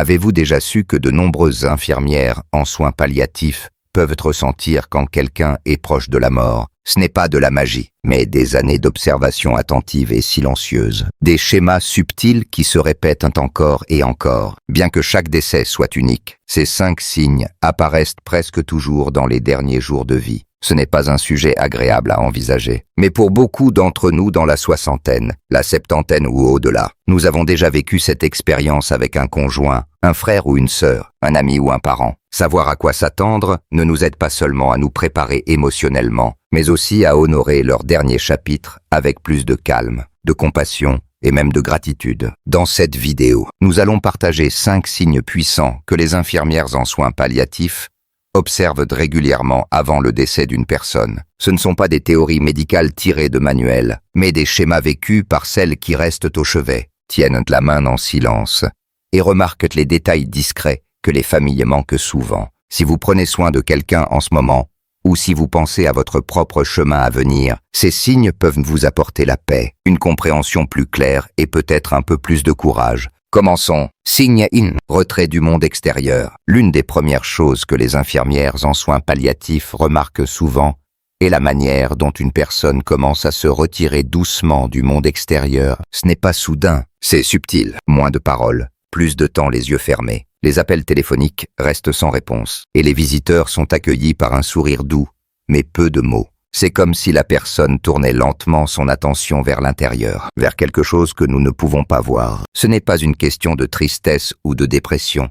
Avez-vous déjà su que de nombreuses infirmières en soins palliatifs peuvent ressentir quand quelqu'un est proche de la mort? Ce n'est pas de la magie, mais des années d'observation attentive et silencieuse. Des schémas subtils qui se répètent encore et encore. Bien que chaque décès soit unique, ces 5 signes apparaissent presque toujours dans les derniers jours de vie. Ce n'est pas un sujet agréable à envisager. Mais pour beaucoup d'entre nous dans la soixantaine, la septantaine ou au-delà, nous avons déjà vécu cette expérience avec un conjoint, un frère ou une sœur, un ami ou un parent. Savoir à quoi s'attendre ne nous aide pas seulement à nous préparer émotionnellement, mais aussi à honorer leur dernier chapitre avec plus de calme, de compassion et même de gratitude. Dans cette vidéo, nous allons partager 5 signes puissants que les infirmières en soins palliatifs observent régulièrement avant le décès d'une personne. Ce ne sont pas des théories médicales tirées de manuels, mais des schémas vécus par celles qui restent au chevet, tiennent la main en silence et remarquent les détails discrets que les familles manquent souvent. Si vous prenez soin de quelqu'un en ce moment, ou si vous pensez à votre propre chemin à venir, ces signes peuvent vous apporter la paix, une compréhension plus claire et peut-être un peu plus de courage. Commençons. Signe 1. Retrait du monde extérieur. L'une des premières choses que les infirmières en soins palliatifs remarquent souvent est la manière dont une personne commence à se retirer doucement du monde extérieur. Ce n'est pas soudain, c'est subtil. Moins de paroles, plus de temps les yeux fermés. Les appels téléphoniques restent sans réponse, et les visiteurs sont accueillis par un sourire doux, mais peu de mots. C'est comme si la personne tournait lentement son attention vers l'intérieur, vers quelque chose que nous ne pouvons pas voir. Ce n'est pas une question de tristesse ou de dépression.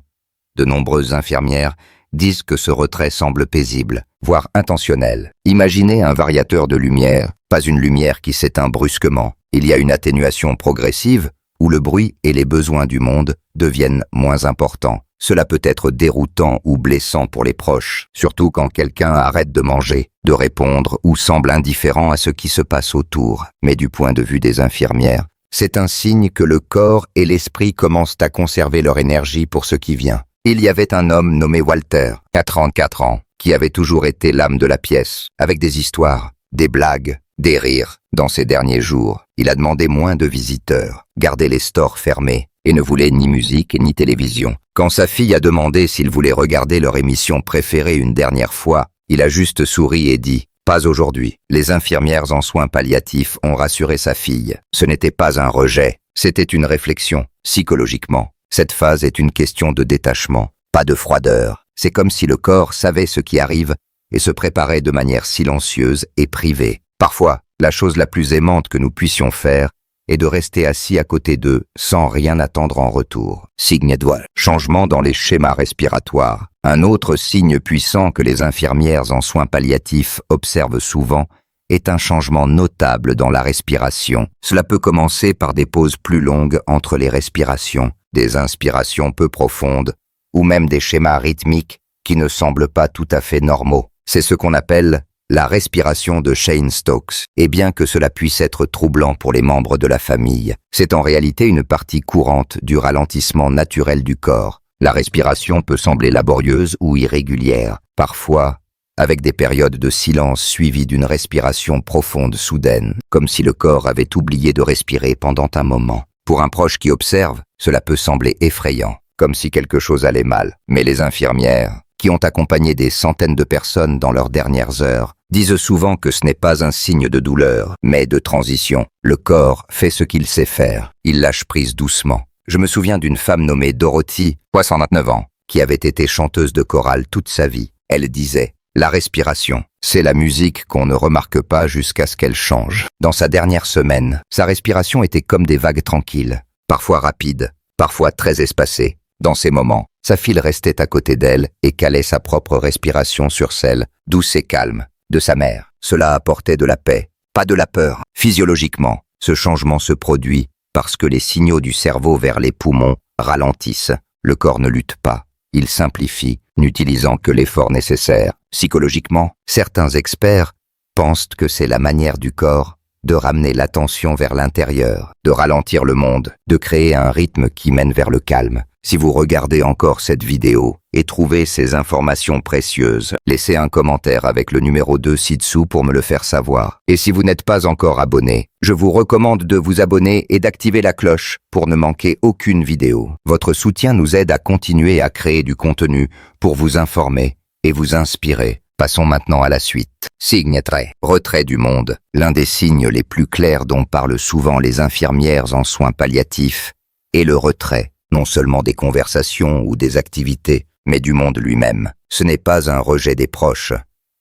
De nombreuses infirmières disent que ce retrait semble paisible, voire intentionnel. Imaginez un variateur de lumière, pas une lumière qui s'éteint brusquement. Il y a une atténuation progressive où le bruit et les besoins du monde deviennent moins importants. Cela peut être déroutant ou blessant pour les proches, surtout quand quelqu'un arrête de manger, de répondre ou semble indifférent à ce qui se passe autour. Mais du point de vue des infirmières, c'est un signe que le corps et l'esprit commencent à conserver leur énergie pour ce qui vient. Il y avait un homme nommé Walter, 44 ans, qui avait toujours été l'âme de la pièce, avec des histoires, des blagues, des rires. Dans ces derniers jours, il a demandé moins de visiteurs, gardé les stores fermés, et ne voulait ni musique ni télévision. Quand sa fille a demandé s'il voulait regarder leur émission préférée une dernière fois, il a juste souri et dit « Pas aujourd'hui ». Les infirmières en soins palliatifs ont rassuré sa fille. Ce n'était pas un rejet, c'était une réflexion, psychologiquement. Cette phase est une question de détachement, pas de froideur. C'est comme si le corps savait ce qui arrive et se préparait de manière silencieuse et privée. Parfois, la chose la plus aimante que nous puissions faire et de rester assis à côté d'eux sans rien attendre en retour. Signe étoile. Changement dans les schémas respiratoires. Un autre signe puissant que les infirmières en soins palliatifs observent souvent est un changement notable dans la respiration. Cela peut commencer par des pauses plus longues entre les respirations, des inspirations peu profondes, ou même des schémas rythmiques qui ne semblent pas tout à fait normaux. C'est ce qu'on appelle la respiration de Cheyne-Stokes, et bien que cela puisse être troublant pour les membres de la famille, c'est en réalité une partie courante du ralentissement naturel du corps. La respiration peut sembler laborieuse ou irrégulière, parfois avec des périodes de silence suivies d'une respiration profonde soudaine, comme si le corps avait oublié de respirer pendant un moment. Pour un proche qui observe, cela peut sembler effrayant, comme si quelque chose allait mal. Mais les infirmières, qui ont accompagné des centaines de personnes dans leurs dernières heures, disent souvent que ce n'est pas un signe de douleur, mais de transition. Le corps fait ce qu'il sait faire. Il lâche prise doucement. Je me souviens d'une femme nommée Dorothy, 69 ans, qui avait été chanteuse de chorale toute sa vie. Elle disait « La respiration, c'est la musique qu'on ne remarque pas jusqu'à ce qu'elle change ». Dans sa dernière semaine, sa respiration était comme des vagues tranquilles, parfois rapides, parfois très espacées. Dans ces moments, sa fille restait à côté d'elle et calait sa propre respiration sur celle, douce et calme, de sa mère. Cela apportait de la paix, pas de la peur. Physiologiquement, ce changement se produit parce que les signaux du cerveau vers les poumons ralentissent. Le corps ne lutte pas, il simplifie, n'utilisant que l'effort nécessaire. Psychologiquement, certains experts pensent que c'est la manière du corps de ramener l'attention vers l'intérieur, de ralentir le monde, de créer un rythme qui mène vers le calme. Si vous regardez encore cette vidéo et trouvez ces informations précieuses, laissez un commentaire avec le numéro 2 ci-dessous pour me le faire savoir. Et si vous n'êtes pas encore abonné, je vous recommande de vous abonner et d'activer la cloche pour ne manquer aucune vidéo. Votre soutien nous aide à continuer à créer du contenu pour vous informer et vous inspirer. Passons maintenant à la suite. Signe trait. Retrait du monde. L'un des signes les plus clairs dont parlent souvent les infirmières en soins palliatifs est le retrait, non seulement des conversations ou des activités, mais du monde lui-même. Ce n'est pas un rejet des proches,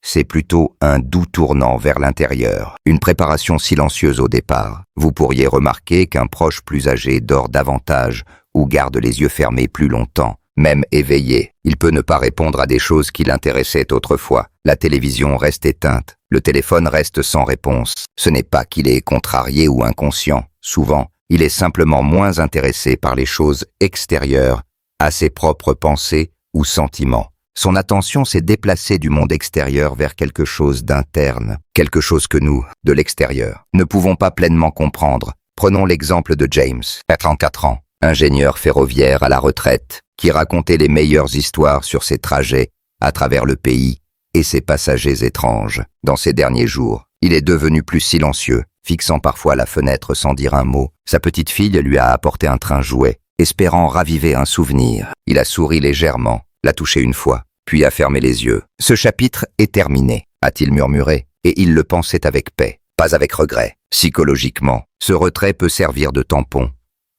c'est plutôt un doux tournant vers l'intérieur, une préparation silencieuse au départ. Vous pourriez remarquer qu'un proche plus âgé dort davantage ou garde les yeux fermés plus longtemps. Même éveillé, il peut ne pas répondre à des choses qui l'intéressaient autrefois. La télévision reste éteinte, le téléphone reste sans réponse. Ce n'est pas qu'il est contrarié ou inconscient. Souvent, il est simplement moins intéressé par les choses extérieures à ses propres pensées ou sentiments. Son attention s'est déplacée du monde extérieur vers quelque chose d'interne, quelque chose que nous, de l'extérieur, ne pouvons pas pleinement comprendre. Prenons l'exemple de James, 34 ans, ingénieur ferroviaire à la retraite, qui racontait les meilleures histoires sur ses trajets à travers le pays et ses passagers étranges. Dans ces derniers jours, il est devenu plus silencieux, fixant parfois la fenêtre sans dire un mot. Sa petite fille lui a apporté un train jouet, espérant raviver un souvenir. Il a souri légèrement, l'a touché une fois, puis a fermé les yeux. « Ce chapitre est terminé », a-t-il murmuré, et il le pensait avec paix, pas avec regret. Psychologiquement, ce retrait peut servir de tampon.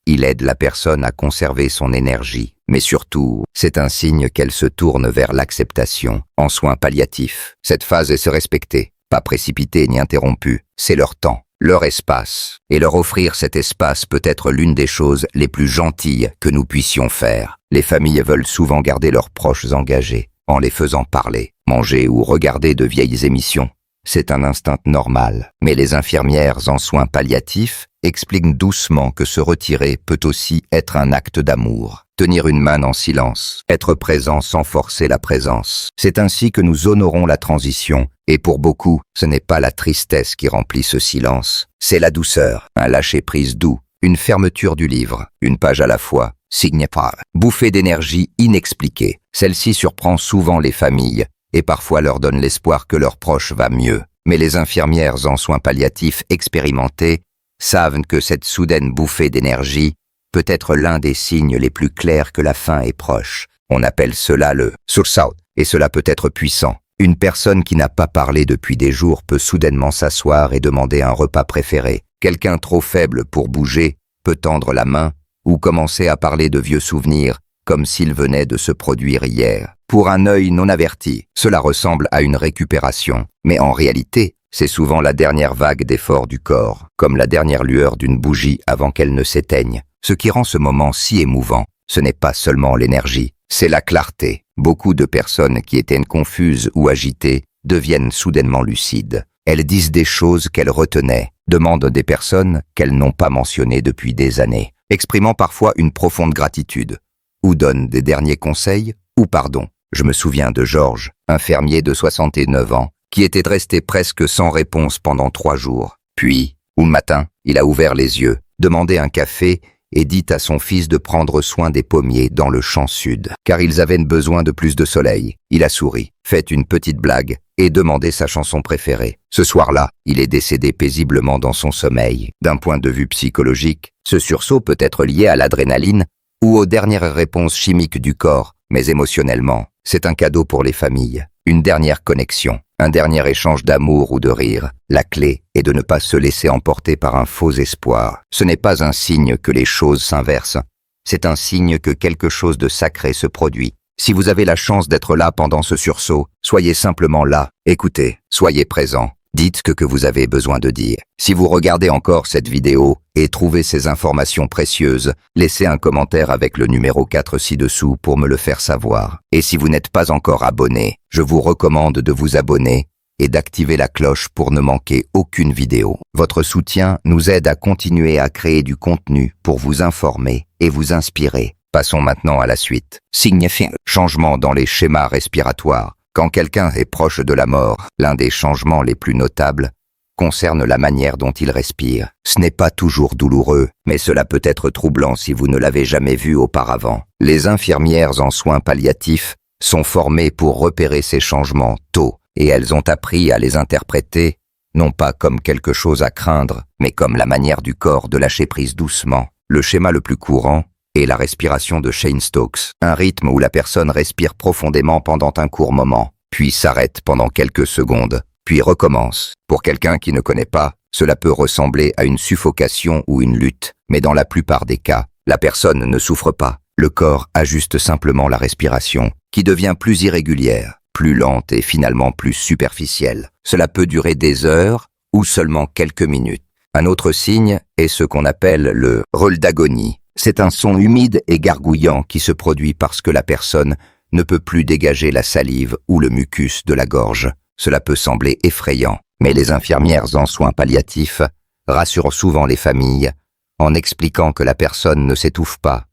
Il aide la personne à conserver son énergie, mais surtout, c'est un signe qu'elle se tourne vers l'acceptation. En soins palliatifs, cette phase est se respecter, pas précipiter ni interrompue, c'est leur temps, leur espace. Et leur offrir cet espace peut être l'une des choses les plus gentilles que nous puissions faire. Les familles veulent souvent garder leurs proches engagés, en les faisant parler, manger ou regarder de vieilles émissions. C'est un instinct normal, mais les infirmières en soins palliatifs expliquent doucement que se retirer peut aussi être un acte d'amour. Tenir une main en silence, être présent sans forcer la présence. C'est ainsi que nous honorons la transition, et pour beaucoup, ce n'est pas la tristesse qui remplit ce silence, c'est la douceur, un lâcher-prise doux, une fermeture du livre, une page à la fois, signe par bouffée d'énergie inexpliquée. Celle-ci surprend souvent les familles, et parfois leur donne l'espoir que leur proche va mieux. Mais les infirmières en soins palliatifs expérimentées savent que cette soudaine bouffée d'énergie peut être l'un des signes les plus clairs que la fin est proche. On appelle cela le sursaut, et cela peut être puissant. Une personne qui n'a pas parlé depuis des jours peut soudainement s'asseoir et demander un repas préféré. Quelqu'un trop faible pour bouger peut tendre la main ou commencer à parler de vieux souvenirs, comme s'il venait de se produire hier. Pour un œil non averti, cela ressemble à une récupération, mais en réalité, c'est souvent la dernière vague d'effort du corps, comme la dernière lueur d'une bougie avant qu'elle ne s'éteigne. Ce qui rend ce moment si émouvant, ce n'est pas seulement l'énergie, c'est la clarté. Beaucoup de personnes qui étaient confuses ou agitées deviennent soudainement lucides. Elles disent des choses qu'elles retenaient, demandent des personnes qu'elles n'ont pas mentionnées depuis des années, exprimant parfois une profonde gratitude, ou donnent des derniers conseils, ou pardon. Je me souviens de Georges, un fermier de 69 ans, qui était resté presque sans réponse pendant 3 jours. Puis, au matin, il a ouvert les yeux, demandé un café et dit à son fils de prendre soin des pommiers dans le champ sud, car ils avaient besoin de plus de soleil. Il a souri, fait une petite blague et demandé sa chanson préférée. Ce soir-là, il est décédé paisiblement dans son sommeil. D'un point de vue psychologique, ce sursaut peut être lié à l'adrénaline ou aux dernières réponses chimiques du corps, mais émotionnellement, c'est un cadeau pour les familles, une dernière connexion, un dernier échange d'amour ou de rire. La clé est de ne pas se laisser emporter par un faux espoir. Ce n'est pas un signe que les choses s'inversent, c'est un signe que quelque chose de sacré se produit. Si vous avez la chance d'être là pendant ce sursaut, soyez simplement là, écoutez, soyez présent. Dites ce que vous avez besoin de dire. Si vous regardez encore cette vidéo et trouvez ces informations précieuses, laissez un commentaire avec le numéro 4 ci-dessous pour me le faire savoir. Et si vous n'êtes pas encore abonné, je vous recommande de vous abonner et d'activer la cloche pour ne manquer aucune vidéo. Votre soutien nous aide à continuer à créer du contenu pour vous informer et vous inspirer. Passons maintenant à la suite. Signifiant changement dans les schémas respiratoires. Quand quelqu'un est proche de la mort, l'un des changements les plus notables concerne la manière dont il respire. Ce n'est pas toujours douloureux, mais cela peut être troublant si vous ne l'avez jamais vu auparavant. Les infirmières en soins palliatifs sont formées pour repérer ces changements tôt, et elles ont appris à les interpréter, non pas comme quelque chose à craindre, mais comme la manière du corps de lâcher prise doucement. Le schéma le plus courant est la respiration de Cheyne-Stokes, un rythme où la personne respire profondément pendant un court moment, puis s'arrête pendant quelques secondes, puis recommence. Pour quelqu'un qui ne connaît pas, cela peut ressembler à une suffocation ou une lutte, mais dans la plupart des cas, la personne ne souffre pas. Le corps ajuste simplement la respiration, qui devient plus irrégulière, plus lente et finalement plus superficielle. Cela peut durer des heures ou seulement quelques minutes. Un autre signe est ce qu'on appelle le rôle d'agonie. C'est un son humide et gargouillant qui se produit parce que la personne ne peut plus dégager la salive ou le mucus de la gorge. Cela peut sembler effrayant, mais les infirmières en soins palliatifs rassurent souvent les familles en expliquant que la personne ne s'étouffe pas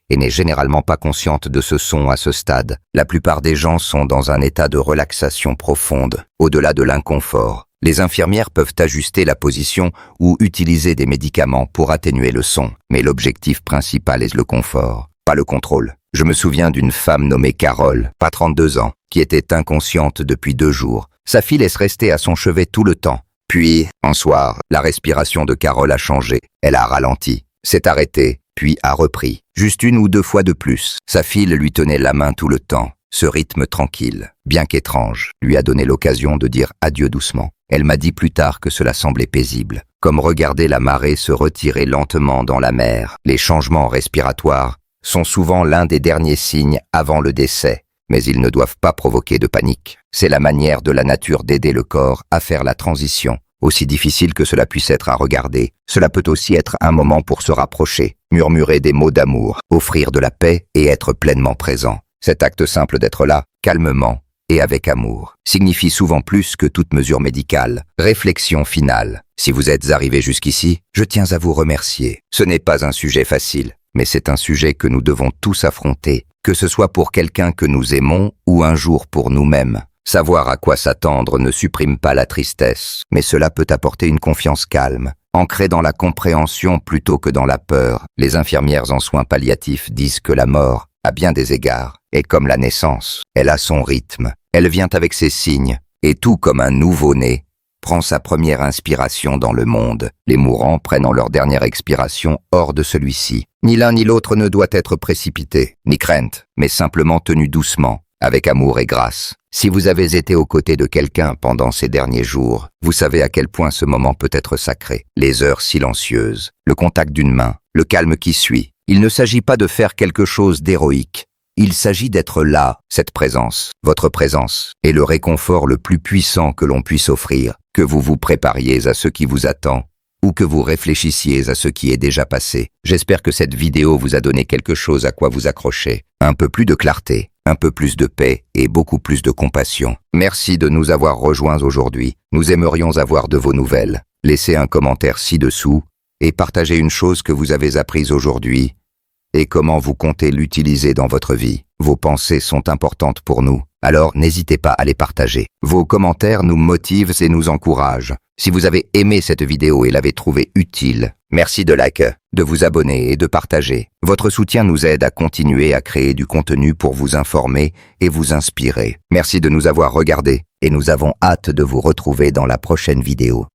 et n'est généralement pas consciente de ce son à ce stade. La plupart des gens sont dans un état de relaxation profonde, au-delà de l'inconfort. Les infirmières peuvent ajuster la position ou utiliser des médicaments pour atténuer le son, mais l'objectif principal est le confort, pas le contrôle. Je me souviens d'une femme nommée Carole, pas 32 ans, qui était inconsciente depuis 2 jours. Sa fille laisse rester à son chevet tout le temps. Puis, un soir, la respiration de Carole a changé. Elle a ralenti, s'est arrêtée, puis a repris. Juste 1 ou 2 fois de plus. Sa fille lui tenait la main tout le temps. Ce rythme tranquille, bien qu'étrange, lui a donné l'occasion de dire adieu doucement. Elle m'a dit plus tard que cela semblait paisible, comme regarder la marée se retirer lentement dans la mer. Les changements respiratoires sont souvent l'un des derniers signes avant le décès, mais ils ne doivent pas provoquer de panique. C'est la manière de la nature d'aider le corps à faire la transition. Aussi difficile que cela puisse être à regarder, cela peut aussi être un moment pour se rapprocher, murmurer des mots d'amour, offrir de la paix et être pleinement présent. Cet acte simple d'être là, calmement et avec amour, signifie souvent plus que toute mesure médicale. Réflexion finale. Si vous êtes arrivé jusqu'ici, je tiens à vous remercier. Ce n'est pas un sujet facile, mais c'est un sujet que nous devons tous affronter, que ce soit pour quelqu'un que nous aimons ou un jour pour nous-mêmes. Savoir à quoi s'attendre ne supprime pas la tristesse, mais cela peut apporter une confiance calme, ancrée dans la compréhension plutôt que dans la peur. Les infirmières en soins palliatifs disent que la mort, à bien des égards, est comme la naissance. Elle a son rythme, elle vient avec ses signes, et tout comme un nouveau-né, prend sa première inspiration dans le monde. Les mourants prennent leur dernière expiration hors de celui-ci. Ni l'un ni l'autre ne doit être précipité, ni crainte, mais simplement tenu doucement, avec amour et grâce. Si vous avez été aux côtés de quelqu'un pendant ces derniers jours, vous savez à quel point ce moment peut être sacré. Les heures silencieuses, le contact d'une main, le calme qui suit. Il ne s'agit pas de faire quelque chose d'héroïque. Il s'agit d'être là, cette présence, votre présence, est le réconfort le plus puissant que l'on puisse offrir, que vous vous prépariez à ce qui vous attend, ou que vous réfléchissiez à ce qui est déjà passé. J'espère que cette vidéo vous a donné quelque chose à quoi vous accrocher, un peu plus de clarté, un peu plus de paix et beaucoup plus de compassion. Merci de nous avoir rejoints aujourd'hui. Nous aimerions avoir de vos nouvelles. Laissez un commentaire ci-dessous et partagez une chose que vous avez apprise aujourd'hui et comment vous comptez l'utiliser dans votre vie. Vos pensées sont importantes pour nous, alors n'hésitez pas à les partager. Vos commentaires nous motivent et nous encouragent. Si vous avez aimé cette vidéo et l'avez trouvée utile, merci de liker, de vous abonner et de partager. Votre soutien nous aide à continuer à créer du contenu pour vous informer et vous inspirer. Merci de nous avoir regardés et nous avons hâte de vous retrouver dans la prochaine vidéo.